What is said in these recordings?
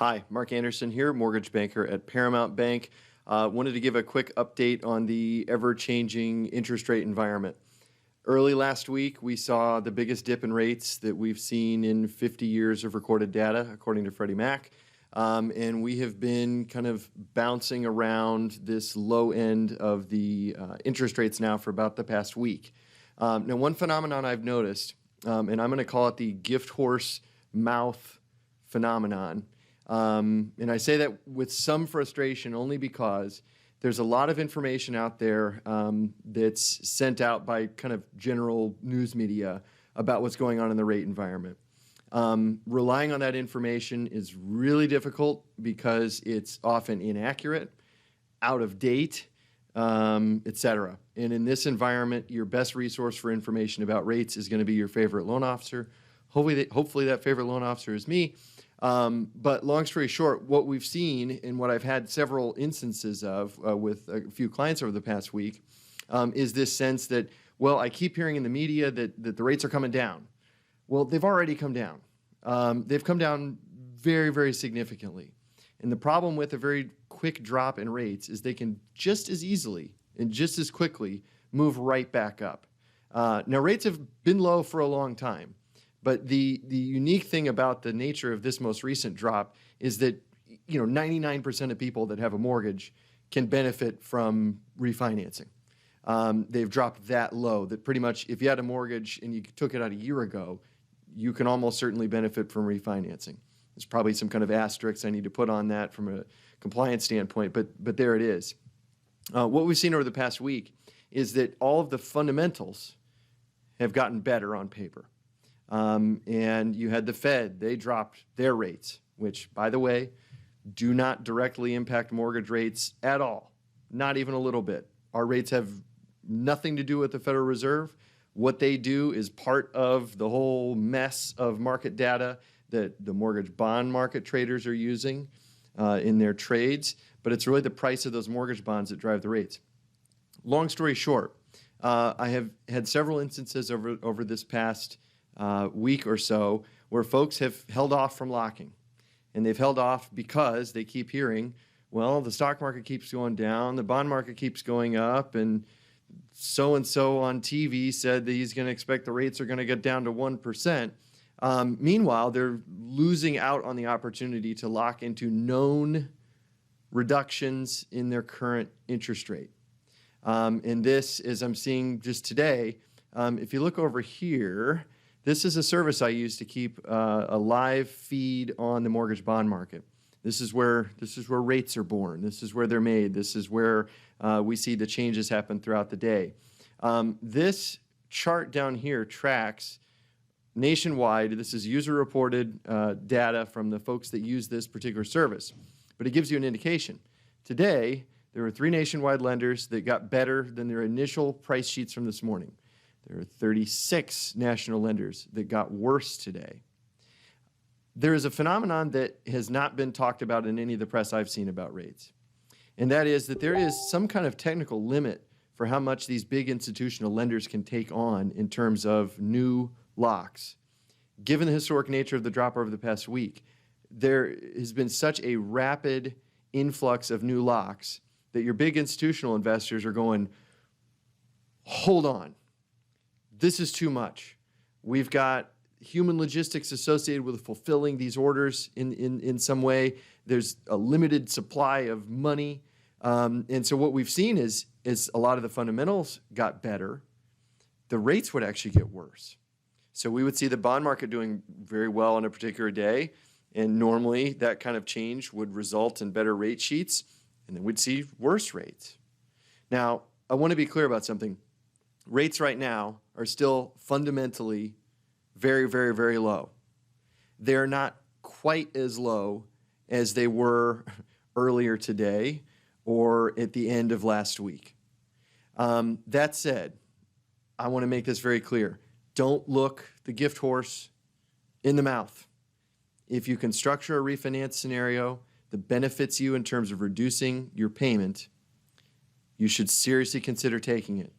Hi, Mark Anderson here, mortgage banker at Paramount Bank. Wanted to give a quick update on the ever-changing interest rate environment. Early last week, we saw the biggest dip in rates that we've seen in 50 years of recorded data, according to Freddie Mac. And we have been kind of bouncing around this low end of the interest rates now for about the past week. Now, one phenomenon I've noticed, and I'm going to call it the gift horse mouth phenomenon. And I say that with some frustration only because there's a lot of information out there that's sent out by kind of general news media about what's going on in the rate environment. Relying on that information is really difficult because it's often inaccurate, out of date, etc. And in this environment, your best resource for information about rates is going to be your favorite loan officer. Hopefully that favorite loan officer is me. But long story short, what we've seen and what I've had several instances of with a few clients over the past week is this sense that, well, I keep hearing in the media that the rates are coming down. Well, they've already come down. They've come down very, very significantly. And the problem with a very quick drop in rates is they can just as easily and just as quickly move right back up. Now, rates have been low for a long time. But the unique thing about the nature of this most recent drop is that 99% of people that have a mortgage can benefit from refinancing. They've dropped that low that pretty much if you had a mortgage and you took it out a year ago, you can almost certainly benefit from refinancing. There's probably some kind of asterisk I need to put on that from a compliance standpoint, but there it is. What we've seen over the past week is that all of the fundamentals have gotten better on paper. And you had the Fed, they dropped their rates, which, by the way, do not directly impact mortgage rates at all, not even a little bit. Our rates have nothing to do with the Federal Reserve. What they do is part of the whole mess of market data that the mortgage bond market traders are using in their trades, but it's really the price of those mortgage bonds that drive the rates. Long story short, I have had several instances over this past week or so where folks have held off from locking. And they've held off because they keep hearing, well, the stock market keeps going down, the bond market keeps going up, and so-and-so on TV said that he's going to expect the rates are going to get down to 1%. Meanwhile, they're losing out on the opportunity to lock into known reductions in their current interest rate. And this, as I'm seeing just today, if you look over here, this is a service I use to keep a live feed on the mortgage bond market. This is where rates are born. This is where they're made. This is where we see the changes happen throughout the day. This chart down here tracks nationwide. This is user-reported data from the folks that use this particular service, but it gives you an indication. Today, there were 3 nationwide lenders that got better than their initial price sheets from this morning. There are 36 national lenders that got worse today. There is a phenomenon that has not been talked about in any of the press I've seen about rates, and that is that there is some kind of technical limit for how much these big institutional lenders can take on in terms of new locks. Given the historic nature of the drop over the past week, there has been such a rapid influx of new locks that your big institutional investors are going, hold on. This is too much. We've got human logistics associated with fulfilling these orders in some way. There's a limited supply of money. And so what we've seen is a lot of the fundamentals got better. The rates would actually get worse. So we would see the bond market doing very well on a particular day, and normally that kind of change would result in better rate sheets, and then we'd see worse rates. Now, I want to be clear about something. Rates right now are still fundamentally very, very, very low. They're not quite as low as they were earlier today or at the end of last week. That said, I want to make this very clear. Don't look the gift horse in the mouth. If you can structure a refinance scenario that benefits you in terms of reducing your payment, you should seriously consider taking it.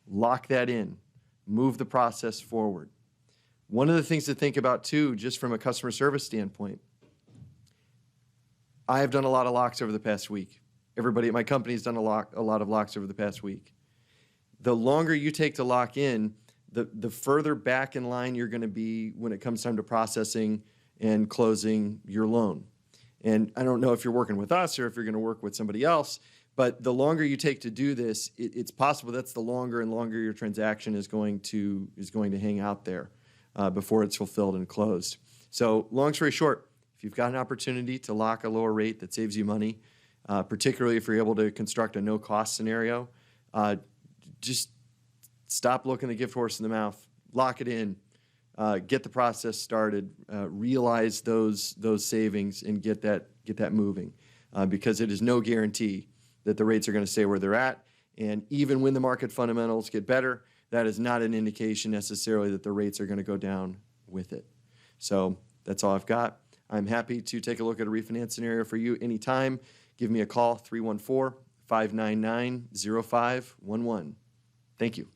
Lock that in. Move the process forward. One of the things to think about too, just from a customer service standpoint, I have done a lot of locks over the past week. Everybody at my company has done a lot of locks over the past week. The longer you take to lock in, the further back in line you're going to be when it comes time to processing and closing your loan. And I don't know if you're working with us or if you're going to work with somebody else, but the longer you take to do this, it's possible that's the longer and longer your transaction is going to hang out there before it's fulfilled and closed. So long story short, if you've got an opportunity to lock a lower rate that saves you money, particularly if you're able to construct a no-cost scenario, just stop looking the gift horse in the mouth, lock it in, get the process started, realize those savings, and get that moving, because it is no guarantee that the rates are going to stay where they're at. And even when the market fundamentals get better, that is not an indication necessarily that the rates are going to go down with it. So that's all I've got. I'm happy to take a look at a refinance scenario for you anytime. Give me a call, 314-599-0511. Thank you.